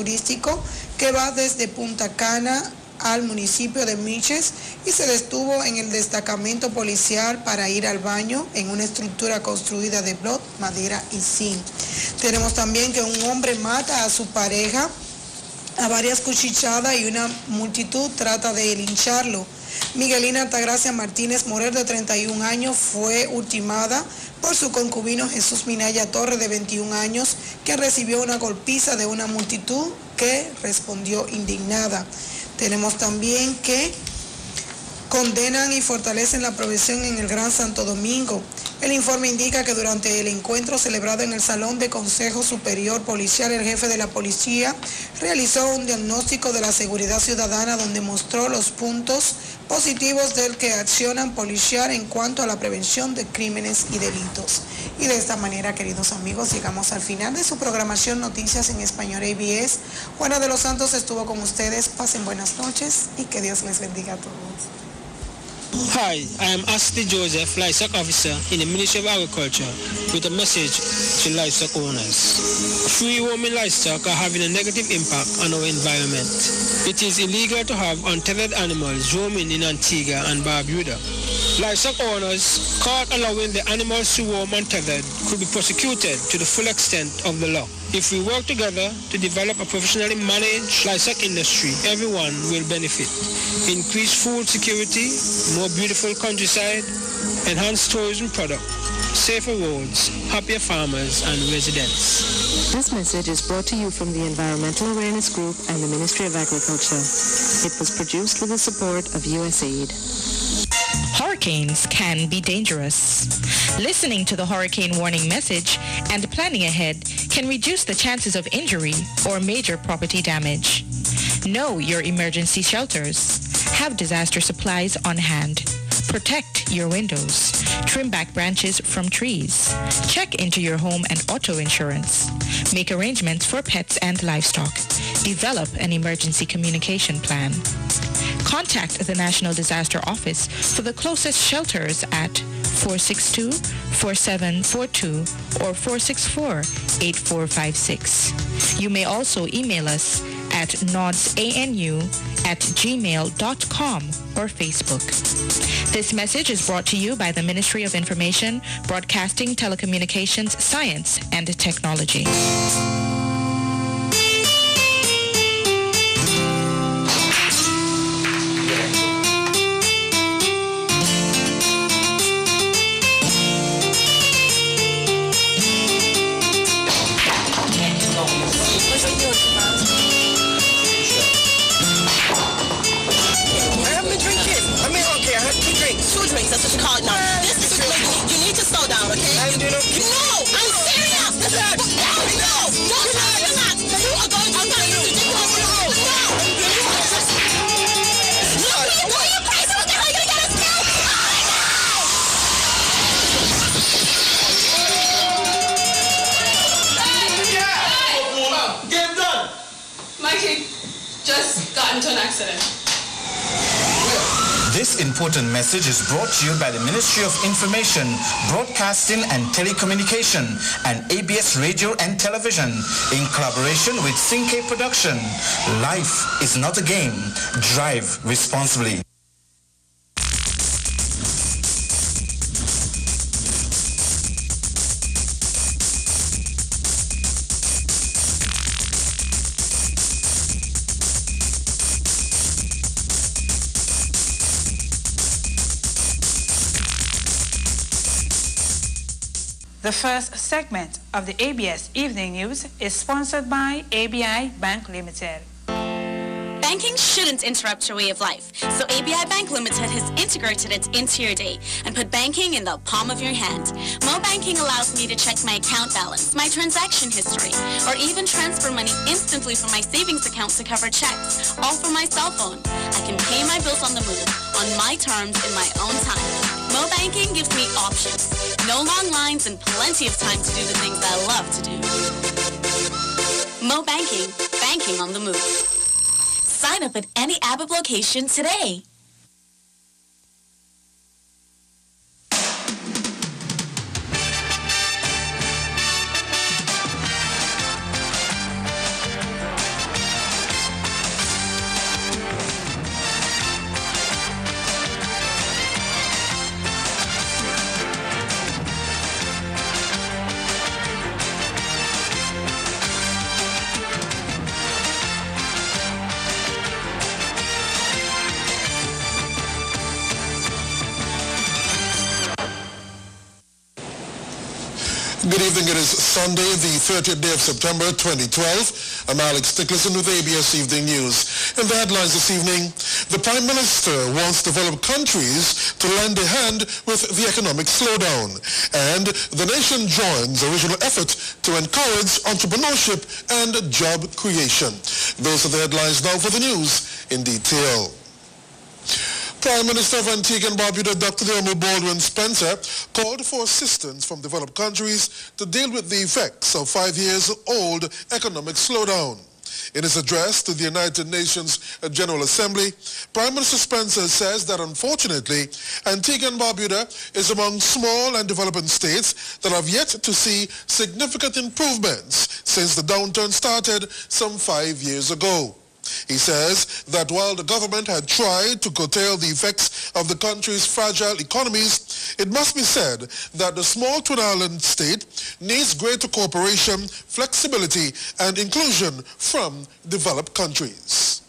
turístico que va desde Punta Cana al municipio de Miches y se detuvo en el destacamento policial para ir al baño en una estructura construida de bloc, madera y zinc. Tenemos también que un hombre mata a su pareja a varias cuchilladas y una multitud trata de lincharlo. Miguelina Altagracia Martínez Morel, de 31 años, fue ultimada por su concubino Jesús Minaya Torres, de 21 años, que recibió una golpiza de una multitud que respondió indignada. Tenemos también que condenan y fortalecen la provisión en el Gran Santo Domingo. El informe indica que durante el encuentro celebrado en el Salón de Consejo Superior Policial, el jefe de la policía realizó un diagnóstico de la seguridad ciudadana donde mostró los puntos positivos del que accionan policial en cuanto a la prevención de crímenes y delitos. Y de esta manera, queridos amigos, llegamos al final de su programación Noticias en Español ABS. Juana de los Santos estuvo con ustedes. Pasen buenas noches y que Dios les bendiga a todos. Hi, I am Ashley Joseph, Livestock Officer in the Ministry of Agriculture, with a message to livestock owners. Free roaming livestock are having a negative impact on our environment. It is illegal to have untethered animals roaming in Antigua and Barbuda. Livestock owners caught allowing the animals to roam untethered could be prosecuted to the full extent of the law. If we work together to develop a professionally managed livestock industry, everyone will benefit. Increased food security, more beautiful countryside, enhanced tourism product, safer roads, happier farmers and residents. This message is brought to you from the Environmental Awareness Group and the Ministry of Agriculture. It was produced with the support of USAID. Hurricanes can be dangerous. Listening to the hurricane warning message and planning ahead can reduce the chances of injury or major property damage. Know your emergency shelters. Have disaster supplies on hand. Protect your windows. Trim back branches from trees. Check into your home and auto insurance. Make arrangements for pets and livestock. Develop an emergency communication plan. Contact the National Disaster Office for the closest shelters at 462-4742 or 464-8456. You may also email us at nodsanu@gmail.com or Facebook. This message is brought to you by the Ministry of Information, Broadcasting, Telecommunications, Science, and Technology. That's what you call it now. This is really, you need to slow down, okay? No, I'm serious. No, don't relax. You are going to get ridiculous. No. Are you crazy? What the hell are you going to get us killed? Game done. Mikey just got into an accident. This important message is brought to you by the Ministry of Information, Broadcasting and Telecommunication and ABS Radio and Television in collaboration with Cinque Production. Life is not a game. Drive responsibly. The first segment of the ABS Evening News is sponsored by ABI Bank Limited. Banking shouldn't interrupt your way of life, so ABI Bank Limited has integrated it into your day and put banking in the palm of your hand. Mo Banking allows me to check my account balance, my transaction history, or even transfer money instantly from my savings account to cover checks, all from my cell phone. I can pay my bills on the move, on my terms, in my own time. Mo Banking gives me options, no long lines, and plenty of time to do the things I love to do. Mo Banking, banking on the move. Sign up at any ABIP location today. Good evening. It is Sunday, the 30th day of September 2012. I'm Alex Nicholson with ABS Evening News. In the headlines this evening, the Prime Minister wants developed countries to lend a hand with the economic slowdown. And the nation joins a regional effort to encourage entrepreneurship and job creation. Those are the headlines. Now for the news in detail. Prime Minister of Antigua and Barbuda, Dr. Baldwin Spencer, called for assistance from developed countries to deal with the effects of 5 years old economic slowdown. In his address to the United Nations General Assembly, Prime Minister Spencer says that unfortunately, Antigua and Barbuda is among small and developing states that have yet to see significant improvements since the downturn started some 5 years ago. He says that while the government had tried to curtail the effects of the country's fragile economies, it must be said that the small twin island state needs greater cooperation, flexibility, and inclusion from developed countries.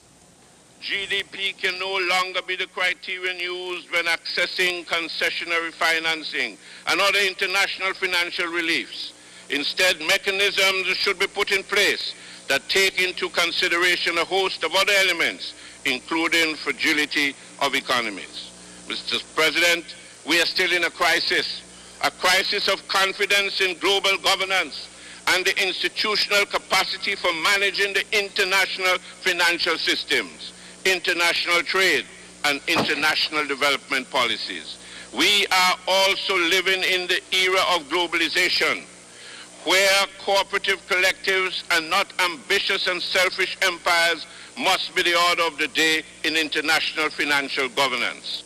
GDP can no longer be the criterion used when accessing concessionary financing and other international financial reliefs. Instead, mechanisms should be put in place that take into consideration a host of other elements, including fragility of economies. Mr. President, we are still in a crisis of confidence in global governance and the institutional capacity for managing the international financial systems, international trade, and international development policies. We are also living in the era of globalization, where cooperative collectives and not ambitious and selfish empires must be the order of the day in international financial governance.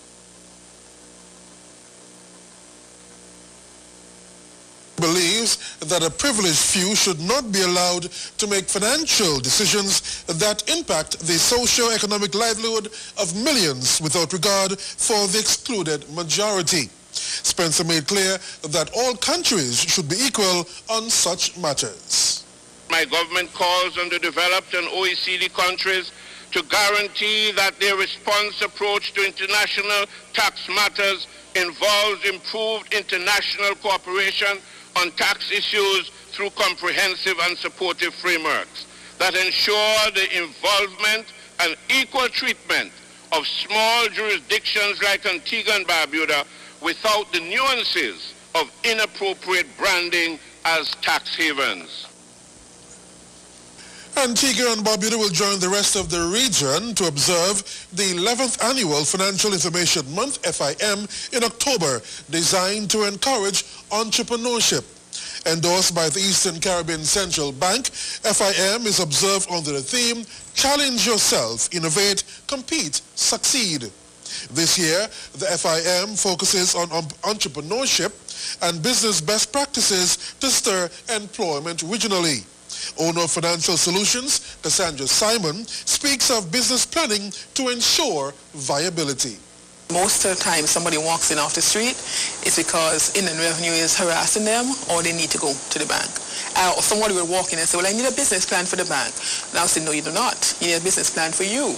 Believes that a privileged few should not be allowed to make financial decisions that impact the socio-economic livelihood of millions without regard for the excluded majority. Spencer made clear that all countries should be equal on such matters. My government calls on the developed and OECD countries to guarantee that their response approach to international tax matters involves improved international cooperation on tax issues through comprehensive and supportive frameworks that ensure the involvement and equal treatment of small jurisdictions like Antigua and Barbuda without the nuances of inappropriate branding as tax havens. Antigua and Barbuda will join the rest of the region to observe the 11th Annual Financial Information Month, FIM, in October, designed to encourage entrepreneurship. Endorsed by the Eastern Caribbean Central Bank, FIM is observed under the theme, Challenge Yourself, Innovate, Compete, Succeed. This year, the FIM focuses on entrepreneurship and business best practices to stir employment regionally. Owner of Financial Solutions, Cassandra Simon, speaks of business planning to ensure viability. Most of the time somebody walks in off the street, it's because inland revenue is harassing them or they need to go to the bank. Or somebody will walk in and say, well, I need a business plan for the bank. And I'll say, no, you do not. You need a business plan for you.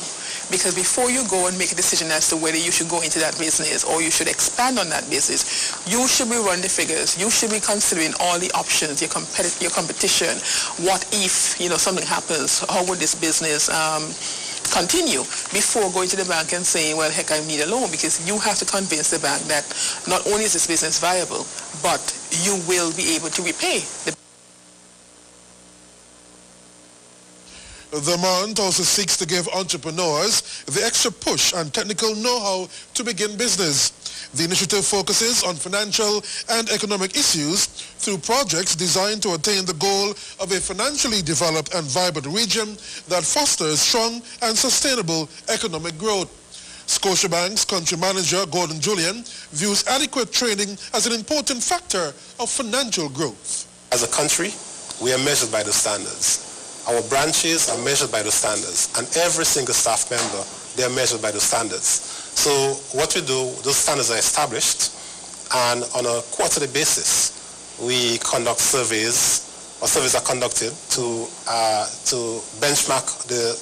Because before you go and make a decision as to whether you should go into that business or you should expand on that business, you should be running the figures. You should be considering all the options, your competition. What if, something happens? How would this business continue before going to the bank and saying, well, heck, I need a loan? Because you have to convince the bank that not only is this business viable, but you will be able to repay the. The month also seeks to give entrepreneurs the extra push and technical know-how to begin business. The initiative focuses on financial and economic issues through projects designed to attain the goal of a financially developed and vibrant region that fosters strong and sustainable economic growth. Scotiabank's country manager, Gordon Julian, views adequate training as an important factor of financial growth. As a country, we are measured by the standards. Our branches are measured by the standards, and every single staff member, they are measured by the standards. So what we do, those standards are established, and on a quarterly basis, we conduct surveys, or surveys are conducted to benchmark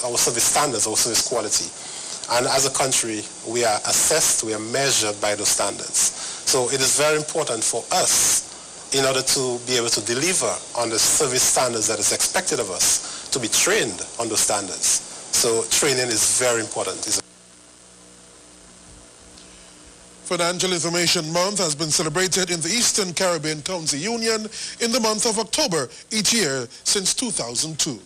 our service standards, our service quality. And as a country, we are assessed, we are measured by those standards. So it is very important for us in order to be able to deliver on the service standards that is expected of us, to be trained on those standards. So training is very important. Financial Information Month has been celebrated in the Eastern Caribbean Council Union in the month of October each year since 2002.